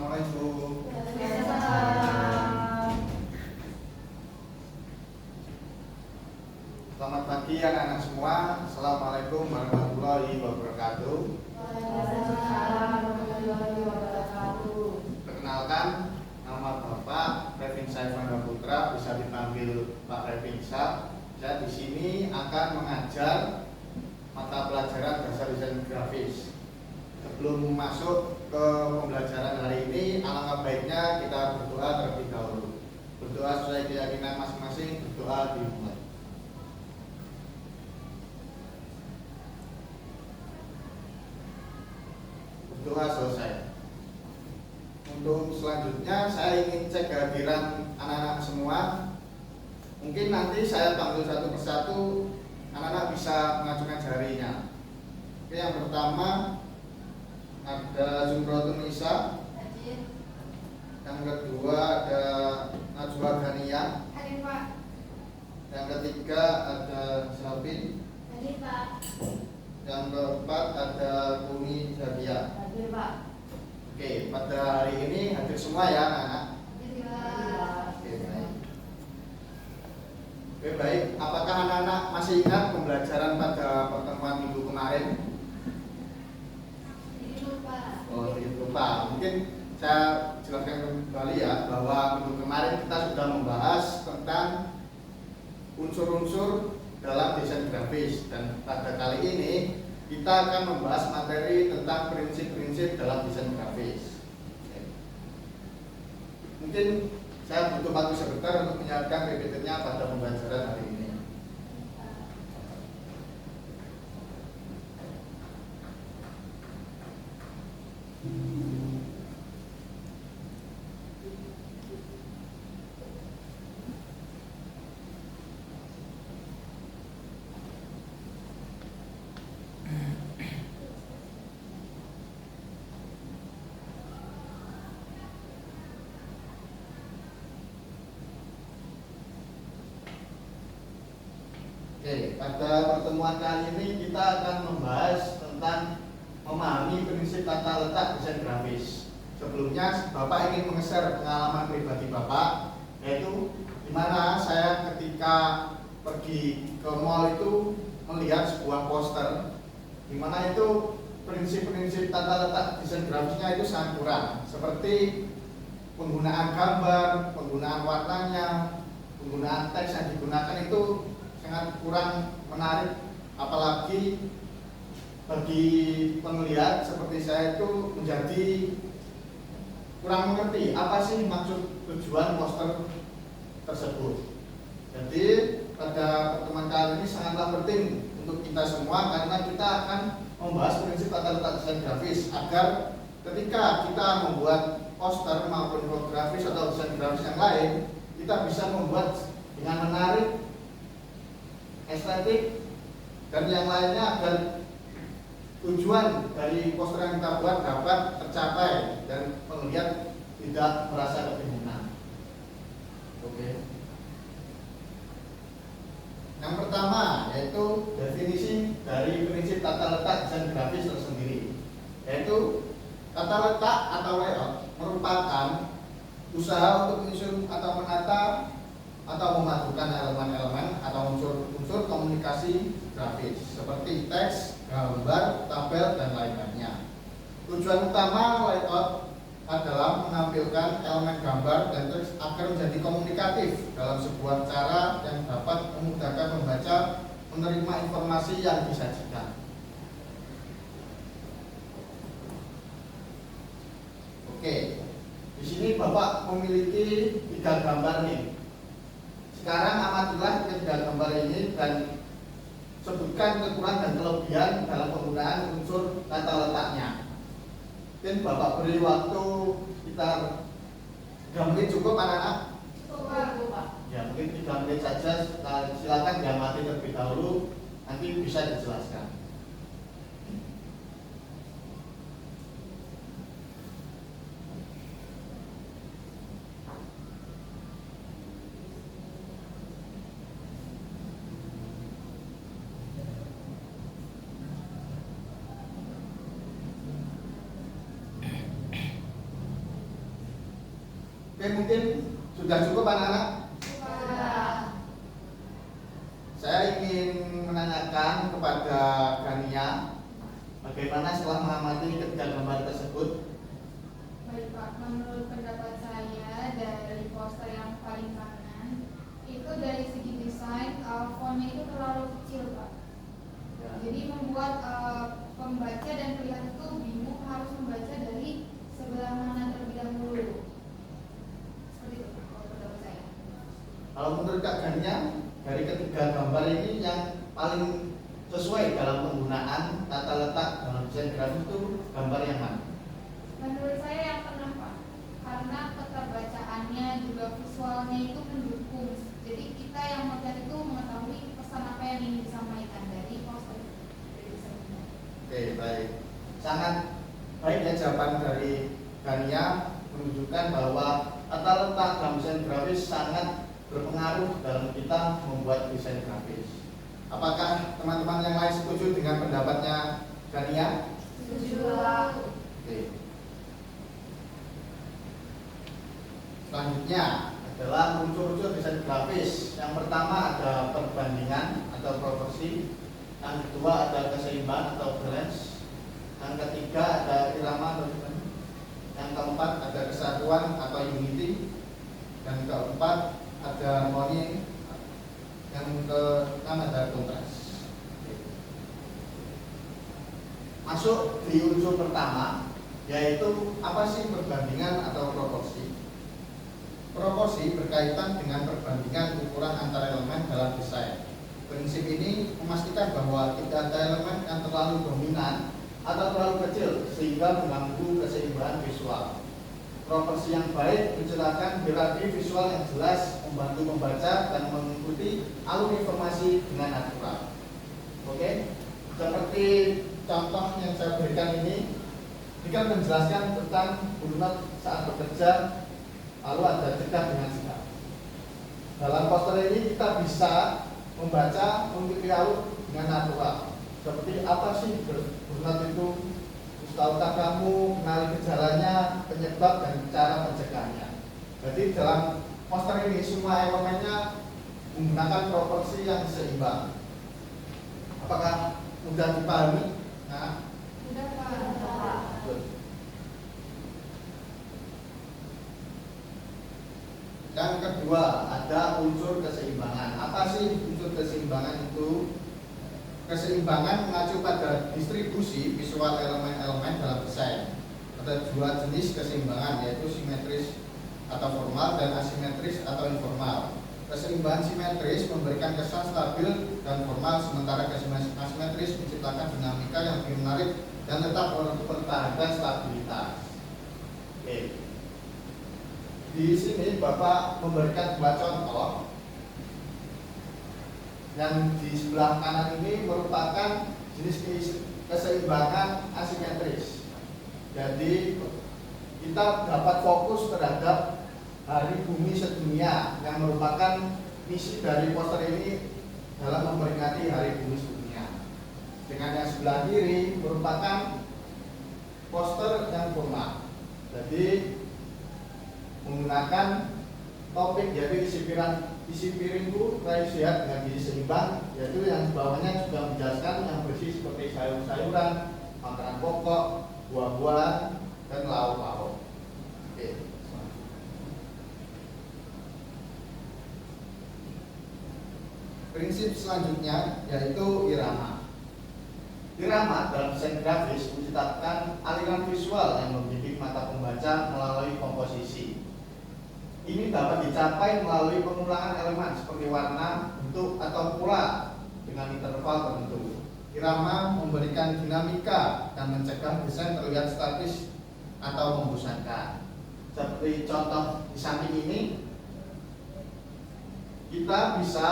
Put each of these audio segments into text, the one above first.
Assalamualaikum. Waalaikumsalam. Selamat pagi anak-anak semua. Assalamualaikum warahmatullahi wabarakatuh. Waalaikumsalam warahmatullahi wabarakatuh. Perkenalkan, nama Bapak Revinsa Ivana Putra, bisa dipanggil Pak Revinsa. Saya di sini akan mengajar mata pelajaran dasar desain grafis. Sebelum masuk ke pembelajaran hari ini, alangkah baiknya kita berdoa terlebih dahulu. Berdoa sesuai keyakinan masing-masing, berdoa dimulai. Berdoa selesai. Untuk selanjutnya saya ingin cek kehadiran anak-anak semua. Mungkin nanti saya panggil satu persatu, anak-anak bisa mengajukan jarinya. Oke, yang pertama ada Zumratun Nisa. Yang kedua ada Najwa Ghania. Hadir Pak. Yang ketiga ada Sabin. Hadir Pak. Yang keempat ada Kumi Zadia. Hadir Pak. Oke, pada hari ini hadir semua ya anak-anak. Hadir Pak. Oke, baik. Oke, baik. Apakah anak-anak masih ingat pembelajaran pada pertemuan minggu kemarin? Oh, lupa. Mungkin saya jelaskan kembali ya, bahwa minggu kemarin kita sudah membahas tentang unsur-unsur dalam desain grafis, dan pada kali ini kita akan membahas materi tentang prinsip-prinsip dalam desain grafis. Oke. Mungkin saya butuh waktu sebentar untuk menyiapkan PPT-nya pada pembelajaran hari ini. Oke, pada pertemuan kali ini kita akan membahas tentang memahami prinsip tata letak desain grafis. Sebelumnya, Bapak ingin meng-share pengalaman pribadi Bapak, yaitu di mana saya ketika pergi ke mall itu melihat sebuah poster, di mana itu prinsip-prinsip tata letak desain grafisnya itu sangat kurang, seperti penggunaan gambar, penggunaan warnanya, penggunaan teks yang digunakan itu sangat kurang menarik, apalagi bagi pengelihat seperti saya itu menjadi kurang mengerti apa sih maksud tujuan poster tersebut. Jadi pada pertemuan kali ini sangatlah penting untuk kita semua, karena kita akan membahas prinsip tata letak desain grafis agar ketika kita membuat poster maupun infografis atau desain grafis yang lain, kita bisa membuat dengan menarik, estetik, dan yang lainnya agar tujuan dari poster yang kita buat dapat tercapai dan pengelihat tidak merasa kebingungan. Oke. Yang pertama yaitu definisi dari prinsip tata letak desain grafis tersendiri, yaitu tata letak atau layout merupakan usaha untuk menyusun atau menata atau memadukan elemen-elemen atau unsur-unsur komunikasi grafis seperti teks, gambar, tabel, dan lain-lainnya. Tujuan utama layout adalah menampilkan elemen gambar dan teks agar menjadi komunikatif dalam sebuah cara yang dapat memudahkan membaca menerima informasi yang disajikan. Oke, di sini Bapak memiliki 3 gambar nih. Sekarang amatilah ketiga gambar ini dan sebutkan kekurangan dan kelebihan dalam penggunaan unsur tata letaknya. Mungkin Bapak beri waktu sekitar 3 menit, cukup anak-anak? Cukup Pak. Ya, mungkin 3 menit saja. Silakan diamati terlebih dahulu, nanti bisa dijelaskan. Oke, mungkin sudah cukup anak-anak. Saya ingin menanyakan kepada Gania, bagaimana setelah mengamati ketiga gambar tersebut? Baik Pak, menurut pendapat saya dari poster yang paling kanan itu dari segi desain fontnya itu terlalu kecil Pak. Ya. Jadi membuat pembaca dan pelihat itu bingung harus membaca dari sebelah mana terlebih dahulu. Seperti itu Pak, kalau pendapat saya. Kalau menurut Kak Gania, dari ketiga gambar ini yang paling sesuai dalam penggunaan tata letak dalam desain grafis itu gambar yang mana? Menurut saya yang tengah Pak, karena keterbacaannya juga visualnya itu mendukung. Jadi kita yang melihat itu mengetahui pesan apa yang ingin disampaikan dari poster. Oke, baik. Sangat baik ya jawaban dari Gania, menunjukkan bahwa tata letak dalam desain grafis sangat berpengaruh dalam kita membuat desain grafis. Apakah teman-teman yang lain setuju dengan pendapatnya Gania? Setuju Pak. Oke. Selanjutnya adalah unsur-unsur desain grafis. Yang pertama ada perbandingan atau proporsi. Yang kedua ada keseimbangan atau balance. Yang ketiga ada irama atau harmoni. Yang keempat ada kesatuan atau unity. Dan keempat ada harmoni. Yang keenam ada kontras. Masuk di unsur pertama, yaitu apa sih perbandingan atau proporsi? Proporsi berkaitan dengan perbandingan ukuran antar elemen dalam desain. Prinsip ini memastikan bahwa tidak ada elemen yang terlalu dominan atau terlalu kecil sehingga mengganggu keseimbangan visual. Proporsi yang baik menciptakan hierarki visual yang jelas, membantu membaca dan mengikuti alur informasi dengan akurat. Oke, seperti contoh yang saya berikan ini kan menjelaskan tentang burunot saat bekerja, lalu ada cegah dengan sikap. Dalam poster ini kita bisa membaca mengikuti alur dengan natural. Seperti apa sih burunot itu? Tahukah kamu kenali gejalanya, penyebab dan cara mencegahnya. Jadi dalam poster ini semua elemennya menggunakan proporsi yang seimbang. Apakah mudah dipahami? Nah, Sudah Pak. betul. Yang kedua ada unsur keseimbangan. Apa sih unsur keseimbangan itu? Keseimbangan mengacu pada distribusi visual elemen-elemen dalam desain. Ada dua jenis keseimbangan, yaitu simetris atau formal dan asimetris atau informal. Keseimbangan simetris memberikan kesan stabil dan formal, sementara keseimbangan asimetris menciptakan dinamika yang lebih menarik dan tetap mempertahankan stabilitas. Oke. Di sini Bapak memberikan dua contoh. Yang di sebelah kanan ini merupakan jenis keseimbangan asimetris. Jadi kita dapat fokus terhadap Hari Bumi Sedunia yang merupakan misi dari poster ini dalam memperingati Hari Bumi Sedunia. Dengan yang sebelah kiri merupakan poster yang formal. Jadi menggunakan topik yaitu isi piringku raih sehat dengan gizi seimbang, yaitu yang bawahnya juga menjelaskan yang bersih seperti sayur-sayuran, makanan pokok, buah-buahan, dan lauk-lauk. Oke. Prinsip selanjutnya yaitu irama. Irama dalam desain grafis menciptakan aliran visual yang membimbing mata pembaca melalui komposisi. Ini dapat dicapai melalui pengulangan elemen seperti warna, bentuk, atau pola dengan interval tertentu. Irama memberikan dinamika dan mencegah desain terlihat statis atau membosankan. Seperti contoh di samping ini, kita bisa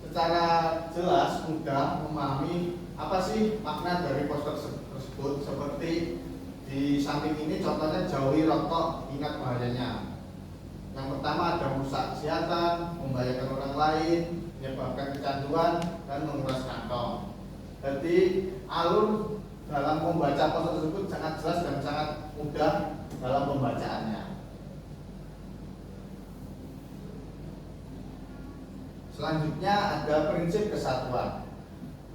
secara jelas mudah memahami apa sih makna dari poster tersebut. Seperti di samping ini contohnya jauhi rokok, ingat bahayanya. Yang pertama ada merusak kesehatan, membahayakan orang lain, menyebabkan kecanduan, dan menguras kantong. Jadi alur dalam membaca poster tersebut sangat jelas dan sangat mudah dalam pembacaannya. Selanjutnya ada prinsip kesatuan.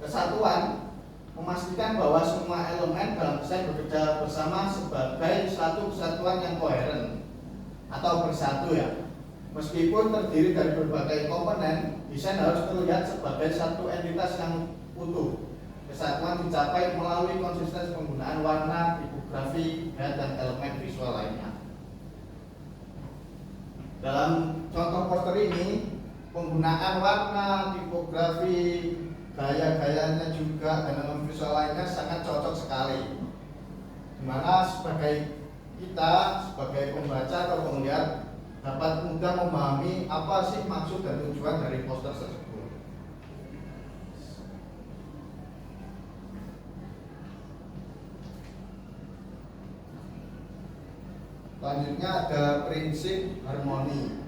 Kesatuan memastikan bahwa semua elemen dalam desain bekerja bersama sebagai satu kesatuan yang koheren atau bersatu ya. Meskipun terdiri dari berbagai komponen, desain harus terlihat sebagai satu entitas yang utuh. Kesatuan dicapai melalui konsistensi penggunaan warna, tipografi, dan elemen visual lainnya. Dalam contoh poster ini, penggunaan warna, tipografi, gaya-gayanya juga dan elemen visual lainnya sangat cocok sekali. Dimana sebagai kita, sebagai pembaca atau penglihat dapat mudah memahami apa sih maksud dan tujuan dari poster tersebut. Selanjutnya ada prinsip harmoni.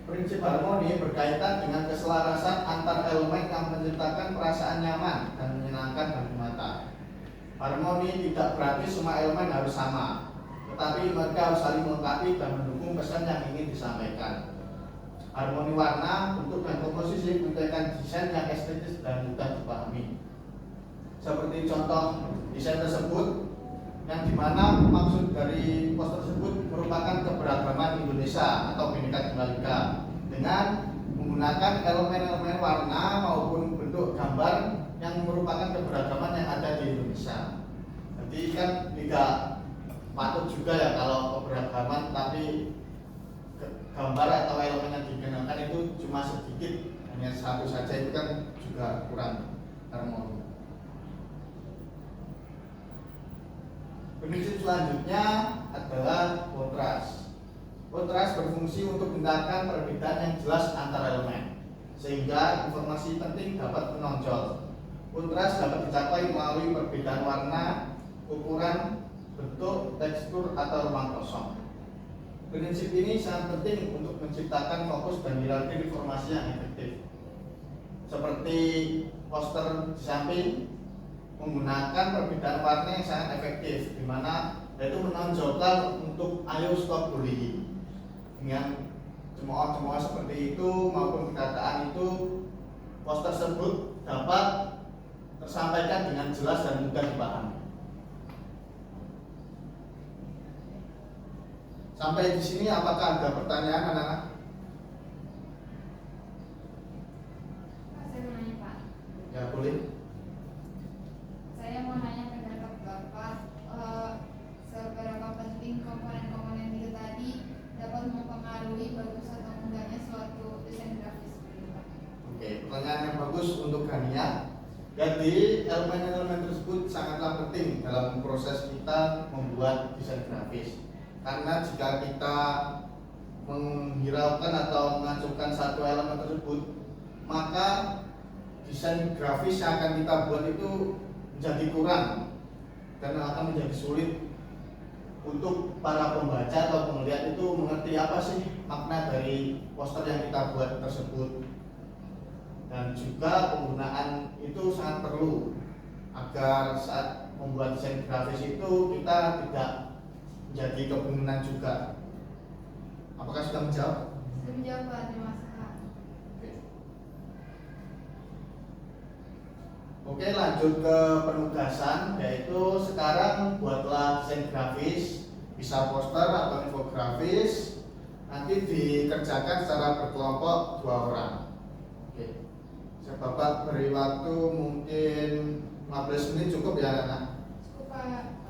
Prinsip harmoni berkaitan dengan keselarasan antar elemen yang menciptakan perasaan nyaman dan menyenangkan bagi mata. Harmoni tidak berarti semua elemen harus sama, tetapi mereka harus saling melengkapi dan mendukung pesan yang ingin disampaikan. Harmoni warna, bentuk, dan komposisi menciptakan desain yang estetis dan mudah dipahami. Seperti contoh desain tersebut, yang dimana maksud dari poster tersebut merupakan keberagaman Indonesia atau Bhinneka Tunggal Ika dengan menggunakan elemen-elemen warna maupun bentuk gambar yang merupakan keberagaman yang ada di Indonesia. Jadi kan tidak patut juga ya kalau keberagaman tapi gambar atau elemen yang digunakan itu cuma sedikit, hanya satu saja, itu kan juga kurang harmoni. Prinsip selanjutnya adalah kontras. Kontras berfungsi untuk mengindahkan perbedaan yang jelas antar elemen, sehingga informasi penting dapat menonjol. Kontras dapat dicapai melalui perbedaan warna, ukuran, bentuk, tekstur, atau ruang kosong. Prinsip ini sangat penting untuk menciptakan fokus dan hierarki informasi yang efektif. Seperti poster di samping menggunakan perbedaan warna yang sangat efektif, di mana yaitu menonjolkan untuk ayo stop bullying. Dengan cemooh-cemooh seperti itu maupun perkataan itu, poster tersebut dapat tersampaikan dengan jelas dan mudah dipahami. Sampai di sini apakah ada pertanyaan anak-anak? Saya mau nanya Pak. Ya boleh. Saya mau nanya pendapat Bapak, seberapa penting komponen-komponen itu tadi dapat mempengaruhi bagus atau enggaknya suatu desain grafis? Oke, pertanyaan yang bagus untuk Gania. Jadi elemen-elemen tersebut sangatlah penting dalam proses kita membuat desain grafis. Karena jika kita menghiraukan atau mengacukan satu elemen tersebut, maka desain grafis yang akan kita buat itu menjadi kurang dan akan menjadi sulit untuk para pembaca atau penglihat itu mengerti apa sih makna dari poster yang kita buat tersebut. Dan juga penggunaan itu sangat perlu agar saat membuat desain grafis itu kita tidak menjadi kebingungan juga. Apakah sudah menjawab? Sudah menjawab Pak, terima kasih. Oke, lanjut ke penugasan, yaitu sekarang buatlah desain grafis, bisa poster atau infografis, nanti dikerjakan secara berkelompok 2 orang. Oke, saya Bapak beri waktu mungkin 15 menit cukup ya anak-anak? Cukup Pak.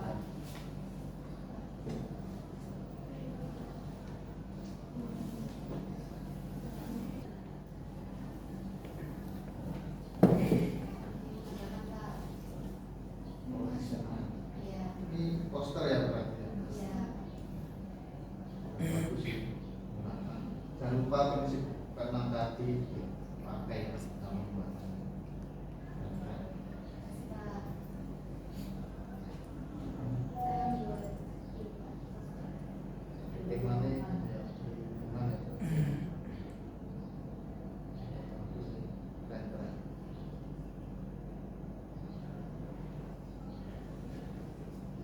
Ini poster ya berarti ya? Bagus. Jangan lupa prinsip keenam tadi pakai kamu buat.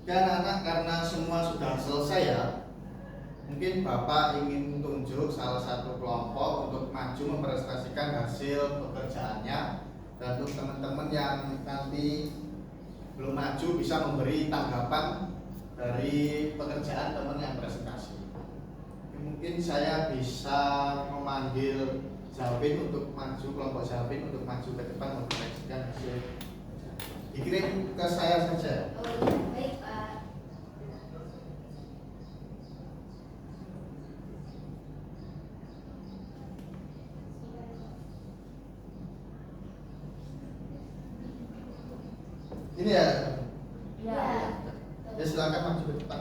Dan anak karena semua sudah selesai ya, Mungkin Bapak ingin tunjuk salah satu kelompok untuk maju mempresentasikan hasil pekerjaannya, dan untuk teman-teman yang nanti belum maju bisa memberi tanggapan dari pekerjaan teman yang presentasi. Mungkin saya bisa memanggil Zawin untuk maju, kelompok Zawin untuk maju ke depan mempresentasikan hasil. Dikirim ke saya saja. Oh iya, baik Pak. Ini ya. Ya. Ya silakan maju ke depan.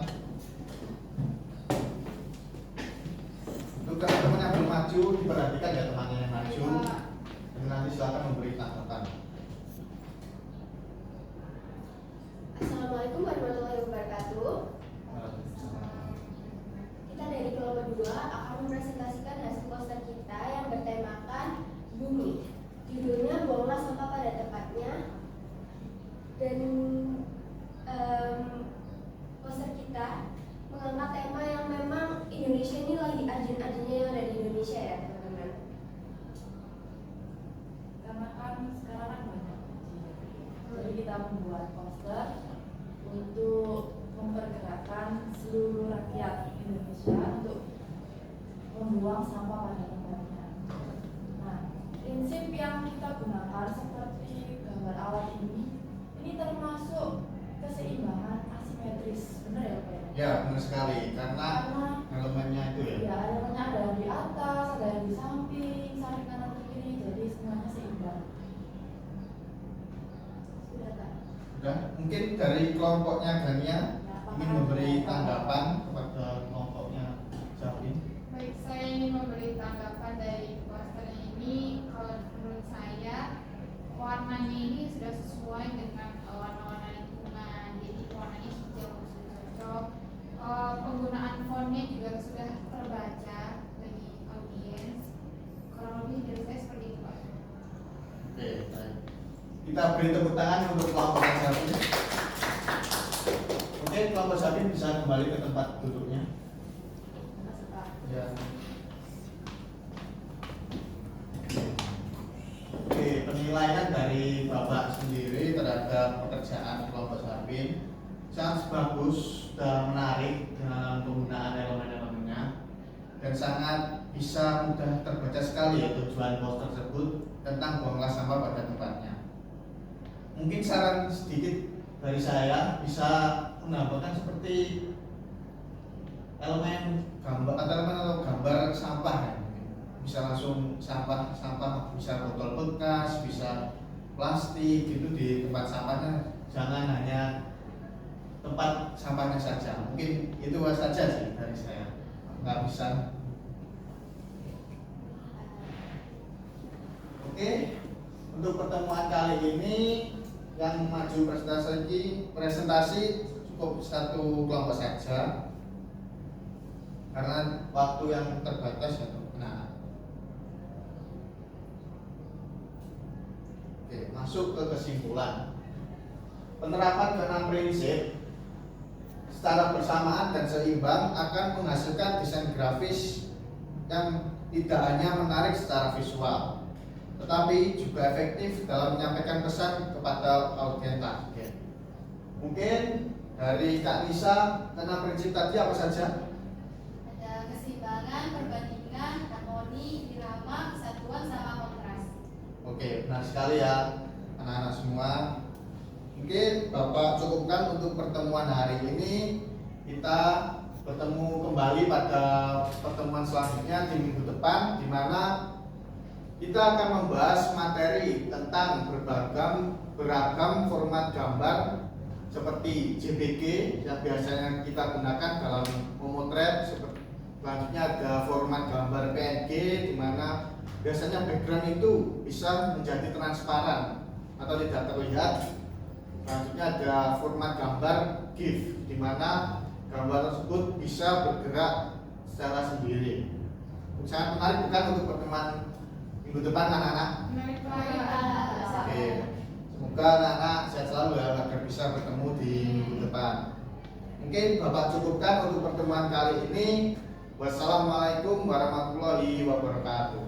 Untuk teman-teman yang belum maju diperhatikan ya temannya yang maju. Dan nanti silakan memberi tanggapan. Assalamualaikum warahmatullahi wabarakatuh. Kita dari kelompok 2 akan mempresentasikan hasil poster kita yang bertemakan bumi. Judulnya buanglah sampah pada tempatnya. Dan poster kita mengangkat tema yang memang Indonesia ini lagi arjen-arjennya yang ada di Indonesia ya teman-teman. Karena kan sekarang kan banyak jadi kita membuat poster untuk mempergerakkan seluruh rakyat Indonesia untuk membuang sampah pada tempatnya. Nah, prinsip yang kita gunakan seperti gambar awal ini termasuk keseimbangan asimetris, benar ya Pak? Ya benar sekali, karena elemennya itu ya. Ya, elemennya ada yang di atas, ada yang di samping kanan ke kiri, jadi semuanya seimbang. Sudah Kak. Sudah, mungkin dari kelompoknya Gania ingin memberi Apakah tanggapan kepada kelompoknya Zawin. Baik, saya ingin memberi tanggapan dari poster ini. Kalau menurut saya warnanya ini sudah sesuai dengan warna-warna lingkungan, jadi warnanya hijau sudah cocok. Penggunaan fontnya juga sudah terbaca bagi audiens. Kurang lebih dari saya seperti itu Pak. Oke, baik. Kita beri tepuk tangan untuk kelompok Zawin. Oke, kelompok Zawin bisa kembali ke tempat duduknya. Masuk Pak. Ya. Oke, penilaian dari Bapak sendiri terhadap pekerjaan kelompok Zawin sangat bagus dan menarik dengan penggunaan elemen-elemennya, dan sangat bisa mudah terbaca sekali ya tujuan poster tersebut tentang buanglah sampah pada tempatnya. Mungkin saran sedikit dari saya bisa menambahkan seperti elemen gambar atau gambar sampah ya. Bisa langsung sampah bisa botol bekas, bisa plastik gitu di tempat sampahnya, jangan hanya tempat sampahnya saja. Mungkin itu saja sih dari saya, nggak bisa. Oke, untuk pertemuan kali ini yang maju presentasi cukup satu kelompok saja karena waktu yang terbatas ya. Nah, oke, masuk ke kesimpulan. Penerapan ke-6 prinsip secara bersamaan dan seimbang akan menghasilkan desain grafis yang tidak hanya menarik secara visual, tetapi juga efektif dalam menyampaikan pesan kepada audiens target. Mungkin dari Kak Nisa, ke-6 prinsip tadi apa saja? Ada keseimbangan, perbandingan, harmoni, irama, kesatuan, sama kontras. Oke, benar sekali ya anak-anak semua. Mungkin Bapak cukupkan untuk pertemuan hari ini. Kita bertemu kembali pada pertemuan selanjutnya di minggu depan, di mana kita akan membahas materi tentang beragam format gambar seperti JPG yang biasanya kita gunakan dalam memotret. Selanjutnya ada format gambar PNG, di mana biasanya background itu bisa menjadi transparan atau tidak terlihat. Selanjutnya ada format gambar GIF, di mana gambar tersebut bisa bergerak secara sendiri. Sangat menarik bukan untuk pertemuan minggu depan anak-anak? Menarik Oke, semoga anak-anak sehat selalu ya agar bisa bertemu di minggu depan. Mungkin Bapak cukupkan untuk pertemuan kali ini. Wassalamualaikum warahmatullahi wabarakatuh.